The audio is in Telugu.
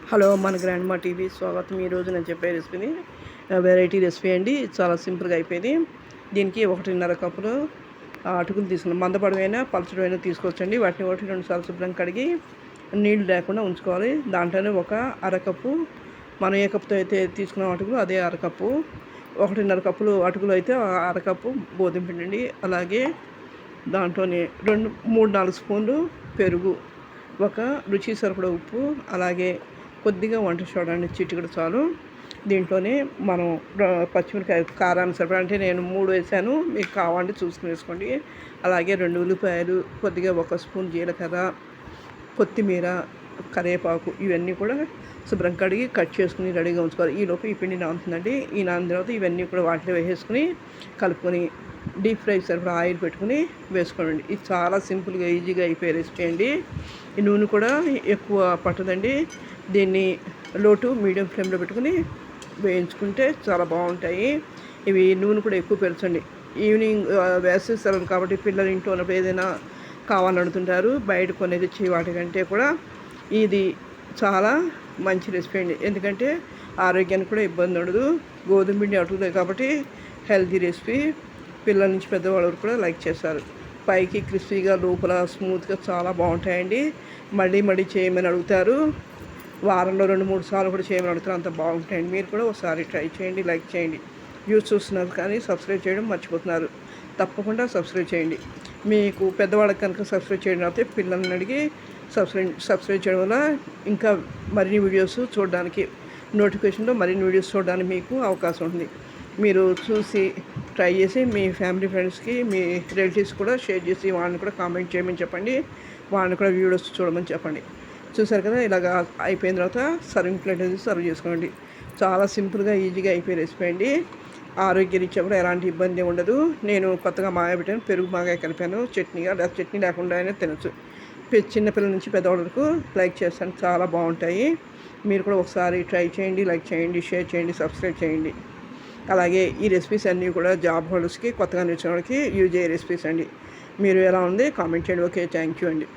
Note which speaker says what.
Speaker 1: హలో మన గ్రాండ్ మా టీవీ స్వాగతం. ఈరోజు నేను చెప్పే రెసిపీని వెరైటీ రెసిపీ అండి. చాలా సింపుల్గా అయిపోయింది. దీనికి 1.5 కప్పులు అటుకులు తీసుకున్నాం. మందపడమైనా పలచడమైనా తీసుకోవచ్చండి. వాటిని 1-2 సార్లు శుభ్రంగా కడిగి నీళ్ళు లేకుండా ఉంచుకోవాలి. దాంట్లోనే ఒక అరకప్పు మనం ఏ కప్పుతో అయితే తీసుకున్నాం అటుకులు అదే అరకప్పు, 1.5 కప్పులు అటుకులు అయితే అరకప్పు గోధుమ పిండి అండి. అలాగే దాంట్లోనే 3-4 స్పూన్లు పెరుగు, ఒక రుచి సరిపడా ఉప్పు, అలాగే కొద్దిగా వంట సోడా అండి, చిటికెడు చాలు. దీంట్లోనే మనం పచ్చిమిరకాయ కారాన్ని సరిపడా, అంటే నేను 3 వేసాను, మీకు కావాలంటే చూసుకుని వేసుకోండి. అలాగే 2 ఉల్లిపాయలు, కొద్దిగా 1 స్పూన్ జీలకర్ర, కొత్తిమీర, కరివేపాకు ఇవన్నీ కూడా శుభ్రం కడిగి కట్ చేసుకుని రెడీగా ఉంచుకోవాలి. ఈలోపు ఈ పిండి నానుతుందండి. ఈ నానిన తర్వాత ఇవన్నీ కూడా వాటిలో వేసేసుకుని కలుపుకొని డీప్ ఫ్రై సరిపడా ఆయిల్ పెట్టుకుని వేసుకోండి. ఇది చాలా సింపుల్గా ఈజీగా అయిపోయే రెసిపీ అండి. ఈ నూనె కూడా ఎక్కువ పట్టదండి. దీన్ని లో టు మీడియం ఫ్లేమ్లో పెట్టుకుని వేయించుకుంటే చాలా బాగుంటాయి. ఇవి నూనె కూడా ఎక్కువ పెంచండి. ఈవినింగ్ వేసవి సెలవులు కాబట్టి పిల్లలు ఇంట్లో ఉన్నప్పుడు ఏదైనా కావాలని అడుగుతుంటారు. బయట కొనేది తెచ్చి వాటికంటే కూడా ఇది చాలా మంచి రెసిపీ అండి. ఎందుకంటే ఆరోగ్యానికి కూడా ఇబ్బంది ఉండదు. గోధుమ పిండి అటుకుతాయి కాబట్టి హెల్తీ రెసిపీ. పిల్లల నుంచి పెద్దవాళ్ళ వరకు కూడా లైక్ చేస్తారు. పైకి క్రిస్పీగా లోపల స్మూత్గా చాలా బాగుంటాయండి. మళ్ళీ చేయమని అడుగుతారు. వారంలో 2-3 సార్లు కూడా చేయమని అడుగుతారు. అంత బాగుంటాయండి. మీరు కూడా ఒకసారి ట్రై చేయండి, లైక్ చేయండి. వ్యూస్ చూస్తున్నారు కానీ సబ్స్క్రైబ్ చేయడం మర్చిపోతున్నారు. తప్పకుండా సబ్స్క్రైబ్ చేయండి. మీకు పెద్దవాళ్ళకి కనుక సబ్స్క్రైబ్ చేయడం అయితే పిల్లల్ని అడిగి సబ్స్క్రైబ్ చేయడం వల్ల ఇంకా మరిన్ని వీడియోస్ చూడడానికి, నోటిఫికేషన్లో మరిన్ని వీడియోస్ చూడడానికి మీకు అవకాశం ఉంటుంది. మీరు చూసి ట్రై చేసి మీ ఫ్యామిలీ ఫ్రెండ్స్కి, మీ రిలేటివ్స్ కూడా షేర్ చేసి వాళ్ళని కూడా కామెంట్ చేయమని చెప్పండి. వాళ్ళని కూడా వీడియోస్ చూడమని చెప్పండి. చూసారు కదా, ఇలాగ అయిపోయిన తర్వాత సర్వింగ్ ప్లేట్ అనేది సర్వ్ చేసుకోండి. చాలా సింపుల్గా ఈజీగా అయిపోయే రెసిపీ అండి. ఆరోగ్యరీత్యా కూడా ఎలాంటి ఇబ్బంది ఉండదు. నేను కొత్తగా మాగాయ పెట్టాను, పెరుగు మాగాయ కలిపాను చట్నీగా. చట్నీ లేకుండా అయినా తినచ్చు. చిన్నపిల్లల నుంచి పెద్దవాళ్ళ వరకు లైక్ చేస్తాను. చాలా బాగుంటాయి. మీరు కూడా ఒకసారి ట్రై చేయండి, లైక్ చేయండి, షేర్ చేయండి, సబ్స్క్రైబ్ చేయండి. అలాగే ఈ రెసిపీస్ అన్నీ కూడా జాబ్ హోల్డర్స్కి, కొత్తగా నేర్చుకునే వాళ్ళకి యూజ్ అయ్యే రెసిపీస్ అండి. మీరు ఎలా ఉంది కామెంట్ చేయండి. ఓకే, థ్యాంక్ యూ అండి.